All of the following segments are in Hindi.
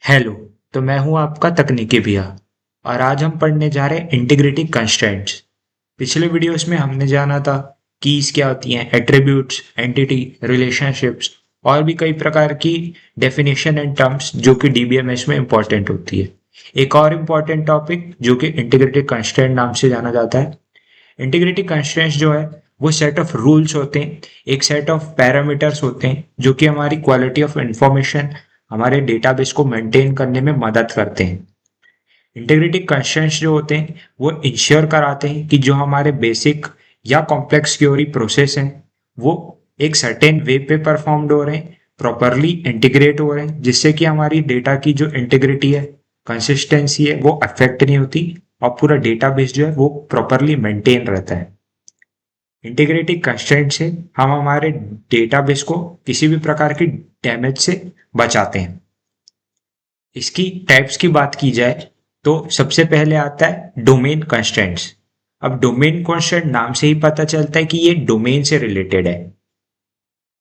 हेलो। तो मैं हूं आपका तकनीकी भैया और आज हम पढ़ने जा रहे हैं इंटीग्रिटी कंस्ट्रेंट्स। पिछले वीडियोस में हमने जाना था कीज क्या होती हैं, एट्रीब्यूट्स, एंटिटी, रिलेशनशिप्स और भी कई प्रकार की डेफिनेशन एंड टर्म्स जो कि डीबीएमएस में इंपॉर्टेंट होती है। एक और इम्पॉर्टेंट टॉपिक जो कि इंटीग्रिटी कंस्ट्रेंट नाम से जाना जाता है। इंटीग्रिटी कंस्ट्रेंट्स जो है वो सेट ऑफ रूल्स होते हैं, एक सेट ऑफ पैरामीटर्स होते हैं जो कि हमारी क्वालिटी ऑफ इंफॉर्मेशन, हमारे डेटाबेस को मेंटेन करने में मदद करते हैं। इंटीग्रिटी कंस्ट्रेंट्स जो होते हैं वो इंश्योर कराते हैं कि जो हमारे बेसिक या कॉम्प्लेक्स क्वेरी प्रोसेस हैं वो एक सर्टेन वे पे परफॉर्म्ड हो रहे हैं, प्रॉपरली इंटीग्रेट हो रहे हैं, जिससे कि हमारी डेटा की जो इंटीग्रिटी है, कंसिस्टेंसी है, वो अफेक्ट नहीं होती और पूरा डेटाबेस जो है वो प्रॉपरली मेंटेन रहता है। इंटीग्रिटी कंस्ट्रेंट से हम हमारे डेटाबेस को किसी भी प्रकार की डैमेज से बचाते हैं। इसकी टाइप्स की बात की जाए तो सबसे पहले आता है डोमेन कंस्ट्रेंट्स। अब डोमेन कंस्ट्रेंट नाम से ही पता चलता है कि ये डोमेन से रिलेटेड है।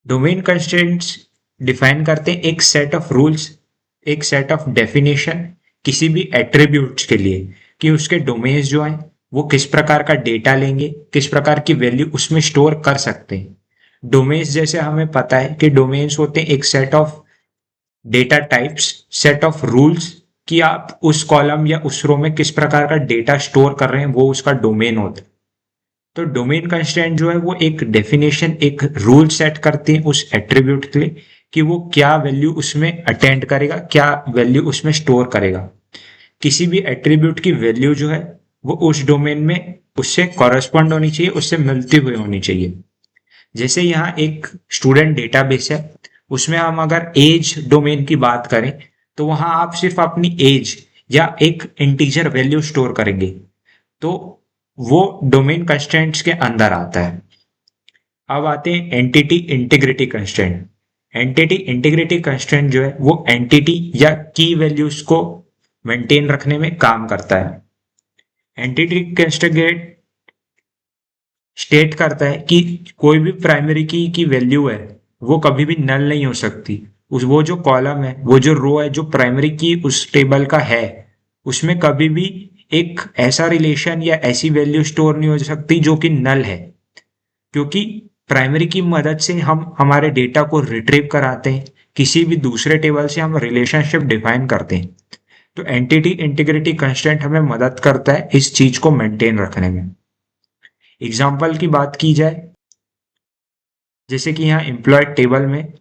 डोमेन कंस्ट्रेंट्स डिफाइन करते हैं एक सेट ऑफ रूल्स, एक सेट ऑफ डेफिनेशन किसी भी एट्रीब्यूट्स के लिए कि उसके डोमेन्स जो हैं वो किस प्रकार का डेटा लेंगे, किस प्रकार की वैल्यू उसमें स्टोर कर सकते हैं। डोमेन्स जैसे हमें पता है कि डोमेन्स होते हैं एक set of data types, set of rules कि आप उस कॉलम या उस रो में किस प्रकार का डेटा स्टोर कर रहे हैं, वो उसका डोमेन होता है। तो डोमेन कंस्ट्रेंट जो है वो एक डेफिनेशन, एक रूल सेट करते हैं उस एट्रीब्यूट के लिए कि वो क्या वैल्यू उसमें अटेंड करेगा, क्या वैल्यू उसमें स्टोर करेगा। किसी भी एट्रीब्यूट की वैल्यू जो है वो उस डोमेन में उससे कॉरेस्पॉन्ड होनी चाहिए, उससे मिलती हुई होनी चाहिए। जैसे यहाँ एक स्टूडेंट डेटाबेस है, उसमें हम अगर एज डोमेन की बात करें तो वहां आप सिर्फ अपनी एज या एक इंटीजर वैल्यू स्टोर करेंगे, तो वो डोमेन कंस्ट्रेंट्स के अंदर आता है। अब आते हैं entity integrity constraint. Entity integrity constraint जो है वो एंटिटी या की वैल्यूज को मेंटेन रखने में काम करता है। एंटिटी कंस्ट्रेंट स्टेट करता है कि कोई भी प्राइमरी की वैल्यू है वो कभी भी नल नहीं हो सकती। उस वो जो कॉलम है, वो जो रो है जो प्राइमरी की उस टेबल का है, उसमें कभी भी एक ऐसा रिलेशन या ऐसी वैल्यू स्टोर नहीं हो सकती जो कि नल है, क्योंकि प्राइमरी की मदद से हम हमारे डेटा को रिट्रीव कराते हैं, किसी भी दूसरे टेबल से हम रिलेशनशिप डिफाइन करते हैं। तो एंटिटी इंटीग्रिटी कंस्ट्रेंट हमें मदद करता है इस चीज को मेंटेन रखने में। एग्जाम्पल की बात की जाए, जैसे कि यहाँ एम्प्लॉय टेबल में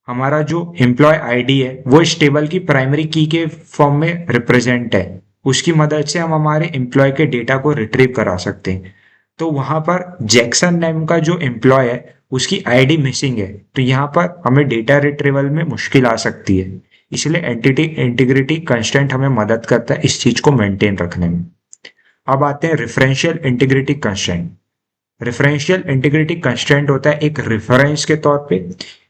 हमारा जो एम्प्लॉय आईडी है वो इस टेबल की प्राइमरी की के फॉर्म में रिप्रेजेंट है, उसकी मदद से हम हमारे एम्प्लॉय के डेटा को रिट्रीव करा सकते हैं। तो वहां पर जैक्सन नेम का जो एम्प्लॉय है उसकी आईडी मिसिंग है, तो यहाँ पर हमें डेटा रिट्रीवल में मुश्किल आ सकती है। इसलिए एंटिटी इंटीग्रिटी कंस्ट्रेंट हमें मदद करता है इस चीज को मेंटेन रखने में। अब आते हैं referential integrity constraint. Referential integrity constraint होता है एक रेफरेंस के तौर पे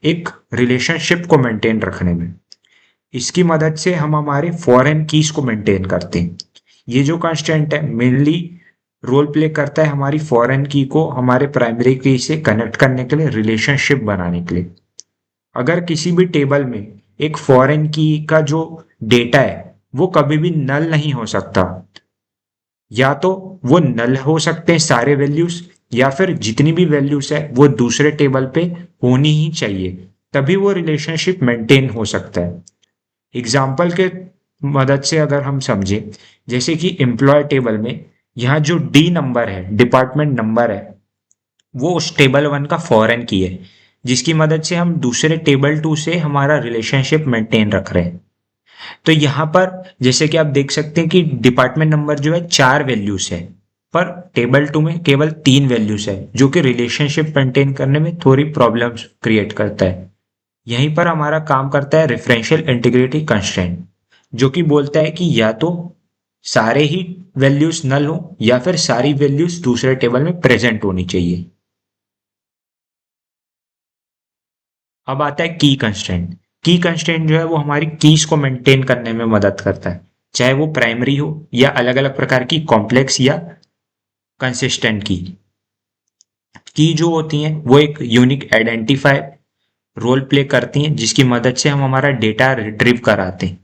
एक रिलेशनशिप को मेंटेन रखने में। इसकी मदद से हम हमारे फॉरेन कीज को मेंटेन करते हैं। ये जो कंस्ट्रेंट है मेनली रोल प्ले करता है हमारी फॉरेन की को हमारे प्राइमरी की से कनेक्ट करने के लिए, रिलेशनशिप बनाने के लिए। अगर किसी भी टेबल में एक फॉरेन की का जो डेटा है वो कभी भी नल नहीं हो सकता, या तो वो नल हो सकते हैं सारे वैल्यूज, या फिर जितनी भी वैल्यूज है वो दूसरे टेबल पे होनी ही चाहिए, तभी वो रिलेशनशिप मेंटेन हो सकता है। एग्जाम्पल के मदद से अगर हम समझे, जैसे कि एम्प्लॉय टेबल में यहाँ जो डी नंबर है, डिपार्टमेंट नंबर है, वो उस टेबल वन का फॉरेन की है, जिसकी मदद से हम दूसरे टेबल टू से हमारा रिलेशनशिप मेंटेन रख रहे हैं। तो यहाँ पर जैसे कि आप देख सकते हैं कि डिपार्टमेंट नंबर जो है 4 वैल्यूज है, पर टेबल 2 में केवल 3 वैल्यूज है, जो कि रिलेशनशिप मेंटेन करने में थोड़ी प्रॉब्लम्स क्रिएट करता है। यहीं पर हमारा काम करता है रेफरेंशियल इंटीग्रिटी कंस्ट्रेंट, जो कि बोलता है कि या तो सारे ही वैल्यूज नल हो या फिर सारी वैल्यूज दूसरे टेबल में प्रेजेंट होनी चाहिए। अब आता है की कंस्ट्रेंट। की कंस्ट्रेंट जो है वो हमारी कीज को मेंटेन करने में मदद करता है, चाहे वो प्राइमरी हो या अलग अलग प्रकार की कॉम्प्लेक्स या कंसिस्टेंट की जो होती हैं वो एक यूनिक आइडेंटिफायर रोल प्ले करती हैं, जिसकी मदद से हम हमारा डेटा रिट्रीव कराते हैं।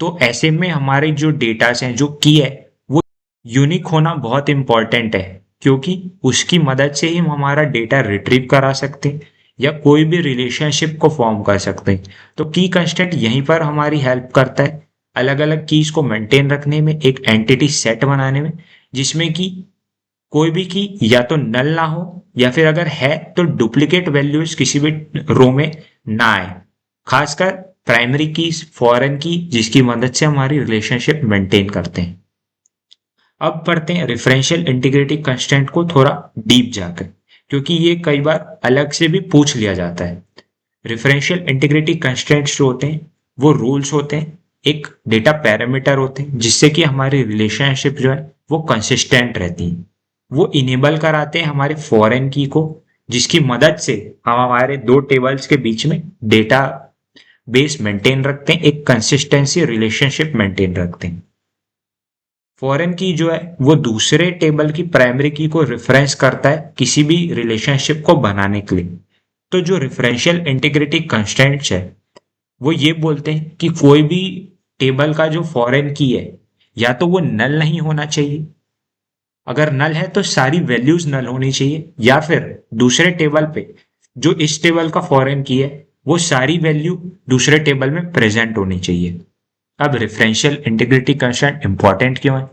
तो ऐसे में हमारे जो डेटास हैं, जो की है, वो यूनिक होना बहुत इंपॉर्टेंट है, क्योंकि उसकी मदद से ही हम हमारा डेटा रिट्रीव करा सकते हैं या कोई भी रिलेशनशिप को फॉर्म कर सकते हैं। तो की कंस्ट्रेंट यहीं पर हमारी हेल्प करता है अलग अलग कीज को मेंटेन रखने में, एक एंटिटी सेट बनाने में, जिसमें कि कोई भी की या तो नल ना हो या फिर अगर है तो डुप्लीकेट वैल्यूज किसी भी रो में ना आए, खासकर प्राइमरी कीज, फॉरेन की, जिसकी मदद से हमारी रिलेशनशिप मेंटेन करते हैं। अब पढ़ते हैं रेफरेंशियल इंटीग्रिटी कंस्टेंट को थोड़ा डीप जाकर, क्योंकि ये कई बार अलग से भी पूछ लिया जाता है। रेफरेंशियल इंटीग्रिटी कंस्टेंट्स जो होते हैं वो रूल्स होते हैं, एक डेटा पैरामीटर होते हैं जिससे कि हमारी रिलेशनशिप जो है वो कंसिस्टेंट रहती है। वो इनेबल कराते हैं हमारे फॉरेन की को, जिसकी मदद से हम हमारे दो टेबल्स के बीच में डेटा बेस मेंटेन रखते हैं, एक कंसिस्टेंसी रिलेशनशिप मेंटेन रखते हैं। फॉरेन की जो है वो दूसरे टेबल की प्राइमरी की को रिफरेंस करता है किसी भी रिलेशनशिप को बनाने के लिए। तो जो रेफरेंशियल इंटीग्रिटी कंस्ट्रेंट्स है वो ये बोलते हैं कि कोई भी टेबल का जो फॉरेन की है या तो वो नल नहीं होना चाहिए, अगर नल है तो सारी वैल्यूज नल होनी चाहिए, या फिर दूसरे टेबल पे जो इस टेबल का फॉरेन की है वो सारी वैल्यू दूसरे टेबल में प्रेजेंट होनी चाहिए। अब रेफरेंशियल इंटीग्रिटी कंस्ट्रेंट इंपॉर्टेंट क्यों है?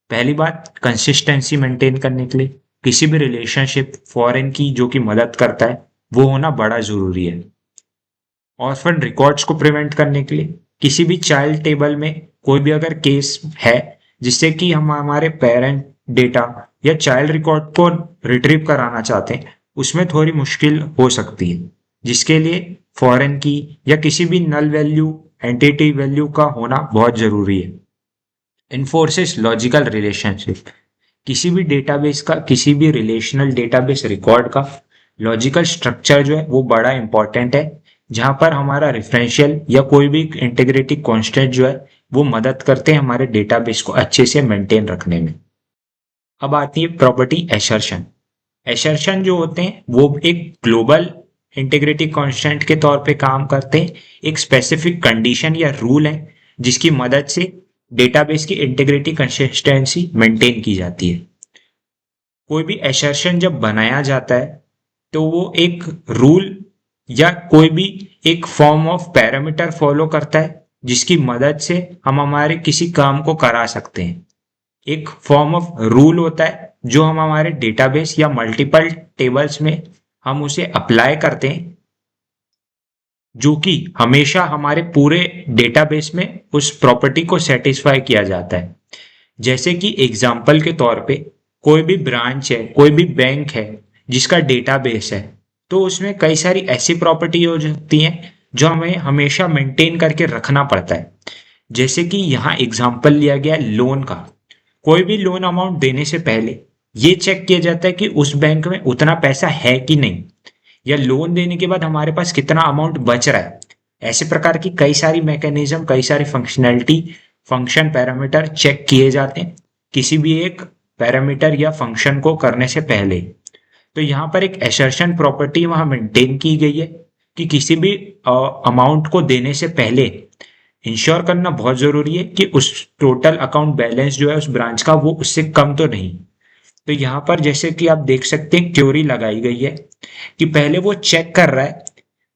पहली बात, कंसिस्टेंसी मेंटेन करने के लिए किसी भी रिलेशनशिप फॉरेन की जो कि मदद करता है वो होना बड़ा जरूरी है। ऑर्फन रिकॉर्ड्स को प्रिवेंट करने के लिए किसी भी चाइल्ड टेबल में कोई भी अगर केस है जिससे कि हम हमारे पेरेंट डेटा या चाइल्ड रिकॉर्ड को रिट्रीव कराना चाहते हैं, उसमें थोड़ी मुश्किल हो सकती है, जिसके लिए फॉरेन की या किसी भी नल वैल्यू, एंटिटी वैल्यू का होना बहुत जरूरी है। इन्फोर्सेस लॉजिकल रिलेशनशिप, किसी भी डेटाबेस का, किसी भी रिलेशनल डेटाबेस रिकॉर्ड का लॉजिकल स्ट्रक्चर जो है वो बड़ा इंपॉर्टेंट है, जहां पर हमारा रेफरेंशियल या कोई भी इंटीग्रिटी कांस्टेंट जो है वो मदद करते हैं हमारे डेटाबेस को अच्छे से मेंटेन रखने में। अब आती है प्रॉपर्टी एसर्शन। एसर्शन जो होते हैं वो एक ग्लोबल इंटीग्रिटी कांस्टेंट के तौर पे काम करते हैं, एक स्पेसिफिक कंडीशन या रूल है जिसकी मदद से डेटाबेस की इंटीग्रिटी कंसिस्टेंसी मेंटेन की जाती है। कोई भी एसर्शन जब बनाया जाता है तो वो एक रूल या कोई भी एक फॉर्म ऑफ पैरामीटर फॉलो करता है जिसकी मदद से हम हमारे किसी काम को करा सकते हैं। एक फॉर्म ऑफ रूल होता है जो हम हमारे डेटाबेस या मल्टीपल टेबल्स में हम उसे अप्लाई करते हैं, जो कि हमेशा हमारे पूरे डेटाबेस में उस प्रॉपर्टी को सेटिस्फाई किया जाता है। जैसे कि एग्जाम्पल के तौर पे कोई भी ब्रांच है, कोई भी बैंक है जिसका डेटाबेस है, तो उसमें कई सारी ऐसी प्रॉपर्टी हो सकती हैं जो हमें हमेशा मेंटेन करके रखना पड़ता है। जैसे कि यहाँ एग्जाम्पल लिया गया लोन का। कोई भी लोन अमाउंट देने से पहले ये चेक किया जाता है कि उस बैंक में उतना पैसा है कि नहीं, या लोन देने के बाद हमारे पास कितना अमाउंट बच रहा है। ऐसे प्रकार की कई सारी मैकेनिज्म, कई सारी फंक्शनैलिटी, फंक्शन पैरामीटर चेक किए जाते हैं किसी भी एक पैरामीटर या फंक्शन को करने से पहले। तो यहाँ पर एक एसर्शन प्रॉपर्टी वहां मेंटेन की गई है कि किसी भी अमाउंट को देने से पहले इंश्योर करना बहुत जरूरी है कि उस टोटल अकाउंट बैलेंस जो है उस ब्रांच का वो उससे कम तो नहीं। तो यहाँ पर जैसे कि आप देख सकते हैं क्योरी लगाई गई है कि पहले वो चेक कर रहा है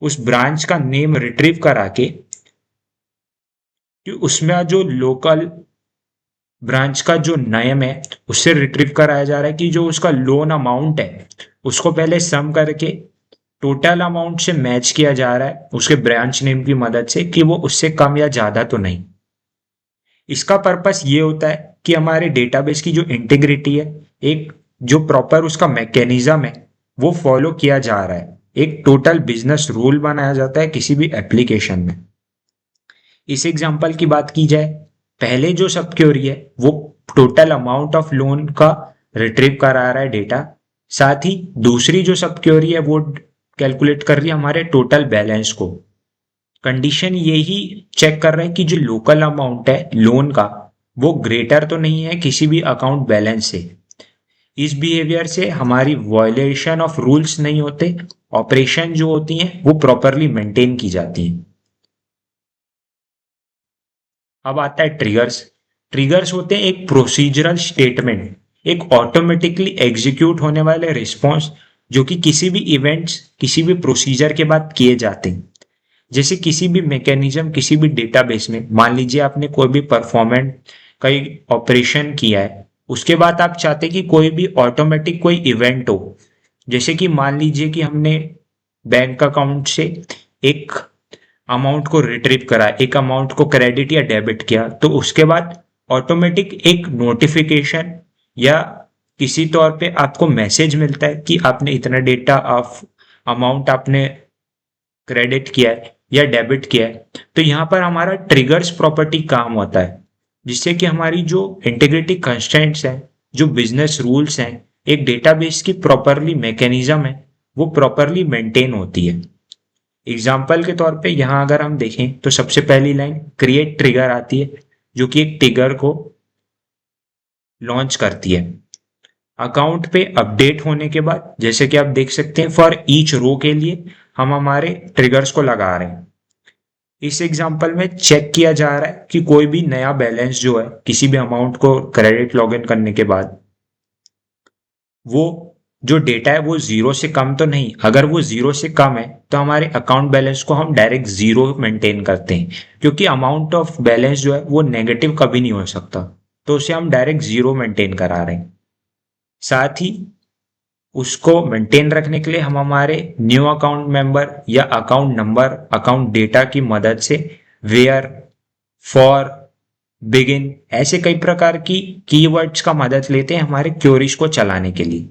उस ब्रांच का नेम रिट्रीव करा के कि उसमें जो लोकल ब्रांच का जो नेम है उससे रिट्रीव कराया जा रहा है कि जो उसका लोन अमाउंट है उसको पहले सम करके टोटल अमाउंट से मैच किया जा रहा है उसके ब्रांच नेम की मदद से कि वो उससे कम या ज्यादा तो नहीं। इसका पर्पस ये होता है कि हमारे डेटाबेस की जो इंटीग्रिटी है, एक जो प्रॉपर उसका मैकेनिज्म है वो फॉलो किया जा रहा है, एक टोटल बिजनेस रूल बनाया जाता है किसी भी एप्लीकेशन में। इस एग्जांपल की बात की जाए, पहले जो सब क्वेरी है वो टोटल अमाउंट ऑफ लोन का रिट्रीव करा रहा है डेटा, साथ ही दूसरी जो सब क्वेरी है वो कैलकुलेट कर रही है हमारे टोटल बैलेंस को। कंडीशन यही चेक कर रहे हैं कि जो लोकल अमाउंट है लोन का वो ग्रेटर तो नहीं है किसी भी अकाउंट बैलेंस से। इस बिहेवियर से हमारी वायलेशन ऑफ रूल्स नहीं होते, ऑपरेशन जो होती हैं वो प्रॉपरली मेंटेन की जाती हैं। अब आता है ट्रिगर्स। ट्रिगर्स होते हैं एक प्रोसीजरल स्टेटमेंट, एक ऑटोमेटिकली एग्जीक्यूट होने वाले रिस्पॉन्स जो कि किसी भी इवेंट्स, किसी भी प्रोसीजर के बाद किए जाते हैं। जैसे किसी भी मैकेनिज्म, किसी भी डेटाबेस में मान लीजिए आपने कोई भी परफॉर्मेंट कई ऑपरेशन किया है, उसके बाद आप चाहते हैं कि कोई भी ऑटोमेटिक कोई इवेंट हो। जैसे कि मान लीजिए कि हमने बैंक अकाउंट से एक अमाउंट को रिट्रीव करा, एक अमाउंट को क्रेडिट या डेबिट किया, तो उसके बाद ऑटोमेटिक एक नोटिफिकेशन या किसी तौर पे आपको मैसेज मिलता है कि आपने इतना डेटा ऑफ अमाउंट आपने क्रेडिट किया है या डेबिट किया है। तो यहाँ पर हमारा ट्रिगर्स प्रॉपर्टी काम होता है, जिससे कि हमारी जो इंटीग्रिटी कंस्ट्रेंट्स हैं, जो बिजनेस रूल्स हैं, एक डेटाबेस की प्रॉपरली मैकेनिज्म है, वो प्रॉपरली मेंटेन होती है। एग्जाम्पल के तौर पे यहाँ अगर हम देखें तो सबसे पहली लाइन क्रिएट ट्रिगर आती है, जो कि एक ट्रिगर को लॉन्च करती है। अकाउंट पे अपडेट होने के बाद जैसे कि आप देख सकते हैं फॉर ईच रो के लिए हम हमारे ट्रिगर्स को लगा रहे हैं। इस एग्जांपल में चेक किया जा रहा है कि कोई भी नया बैलेंस जो है किसी भी अमाउंट को क्रेडिट लॉगिन करने के बाद वो जो डेटा है वो जीरो से कम तो नहीं। अगर वो जीरो से कम है तो हमारे अकाउंट बैलेंस को हम डायरेक्ट जीरो मेंटेन करते हैं, क्योंकि अमाउंट ऑफ बैलेंस जो है वो नेगेटिव कभी नहीं हो सकता, तो उसे हम डायरेक्ट जीरो मेंटेन करा रहे हैं। साथ ही उसको मेंटेन रखने के लिए हम हमारे न्यू अकाउंट मेंबर या अकाउंट नंबर, अकाउंट डेटा की मदद से वेयर, फॉर, बिगिन ऐसे कई प्रकार की कीवर्ड्स का मदद लेते हैं हमारे क्वेरीज को चलाने के लिए।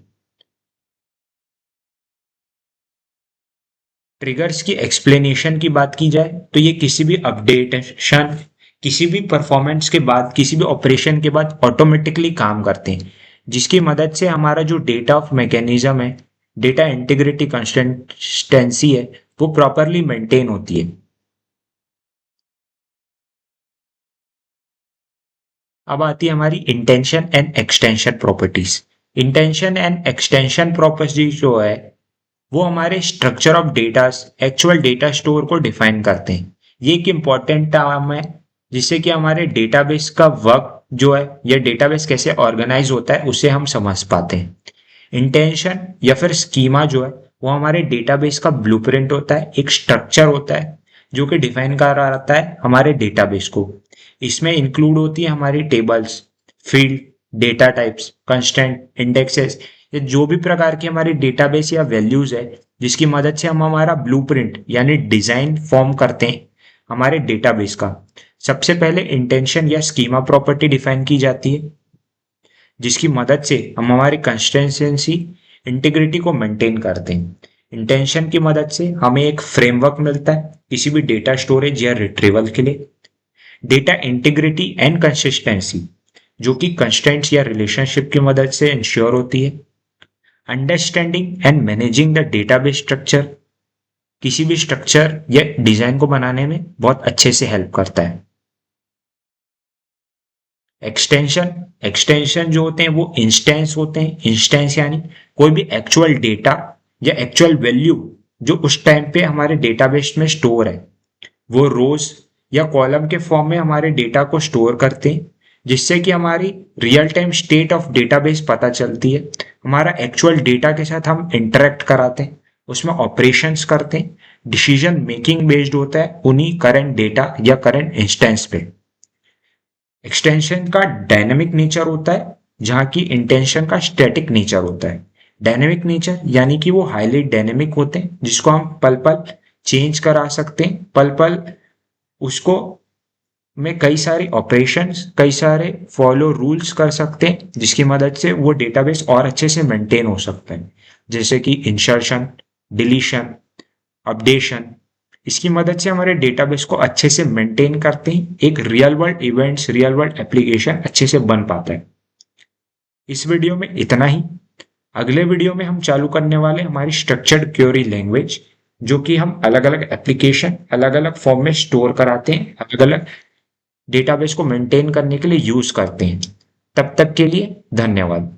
ट्रिगर्स की एक्सप्लेनेशन की बात की जाए तो ये किसी भी अपडेटेशन, किसी भी परफॉर्मेंस के बाद, किसी भी ऑपरेशन के बाद ऑटोमेटिकली काम करते हैं, जिसकी मदद से हमारा जो डेटा ऑफ मैकेनिज्म है, डेटा इंटीग्रिटी कंसिस्टेंसी है, वो प्रॉपरली मेंटेन होती है। अब आती है हमारी intention and extension properties. Intention and extension properties जो है वो हमारे structure of data, actual data store को डिफाइन करते हैं। ये एक इंपॉर्टेंट टर्म है जिससे कि हमारे डेटाबेस का वर्क जो है या डेटाबेस कैसे ऑर्गेनाइज होता है उसे हम समझ पाते हैं। इंटेंशन या फिर स्कीमा जो है वो हमारे डेटाबेस का ब्लूप्रिंट होता है, एक स्ट्रक्चर होता है जो कि डिफाइन कर रहा रहता है हमारे डेटाबेस को। इसमें इंक्लूड होती है हमारी tables, field, data types, constant, indexes, ये जो भी प्रकार की हमारी डेटाबेस या वैल्यूज है जिसकी मदद से हम हमारा ब्लूप्रिंट यानी डिजाइन फॉर्म करते हैं हमारे डेटाबेस का। सबसे पहले इंटेंशन या स्कीमा प्रॉपर्टी डिफाइन की जाती है, जिसकी मदद से हम हमारी कंसिस्टेंसी, इंटीग्रिटी को मेंटेन करते हैं। इंटेंशन की मदद से हमें एक फ्रेमवर्क मिलता है किसी भी डेटा स्टोरेज या रिट्रीवल के लिए। डेटा इंटीग्रिटी एंड कंसिस्टेंसी जो कि कंस्ट्रेंट्स या रिलेशनशिप की मदद से इंश्योर होती है। Understanding and managing the database structure किसी भी स्ट्रक्चर या डिजाइन को बनाने में बहुत अच्छे से हेल्प करता है। एक्सटेंशन, एक्सटेंशन जो होते हैं वो इंस्टेंस होते हैं। इंस्टेंस यानी कोई भी एक्चुअल डेटा या एक्चुअल वैल्यू जो उस टाइम पे हमारे डेटाबेस में स्टोर है, वो रोज या कॉलम के फॉर्म में हमारे डेटा को स्टोर करते हैं, जिससे कि हमारी real time state of database पता चलती है। हमारा एक्चुअल डेटा के साथ हम इंटरेक्ट कराते हैं, उसमें ऑपरेशंस करते हैं, डिसीजन मेकिंग बेस्ड होता है उन्हीं करंट डेटा या करंट इंस्टेंस पे। एक्सटेंशन का डायनेमिक नेचर होता है जहां की इंटेंशन का स्टैटिक नेचर होता है। डायनेमिक नेचर यानी कि वो हाईली डायनेमिक होते हैं जिसको हम पल पल चेंज करा सकते हैं, पल पल उसको में कई सारे ऑपरेशंस, कई सारे फॉलो रूल्स कर सकते हैं, जिसकी मदद से वो डेटाबेस और अच्छे से मेंटेन हो सकता है। जैसे कि इंसर्शन, डिलीशन, अपडेशन, इसकी मदद से हमारे डेटाबेस को अच्छे से मेंटेन करते हैं, एक real world events, real world application अच्छे से बन पाता है। इस वीडियो में इतना ही। अगले वीडियो में हम चालू करने वाले हमारी स्ट्रक्चर्ड क्वेरी लैंग्वेज, जो कि हम अलग अलग एप्लीकेशन अलग अलग फॉर्म में स्टोर कराते हैं, अलग अलग डेटाबेस को मेंटेन करने के लिए यूज करते हैं। तब तक के लिए धन्यवाद।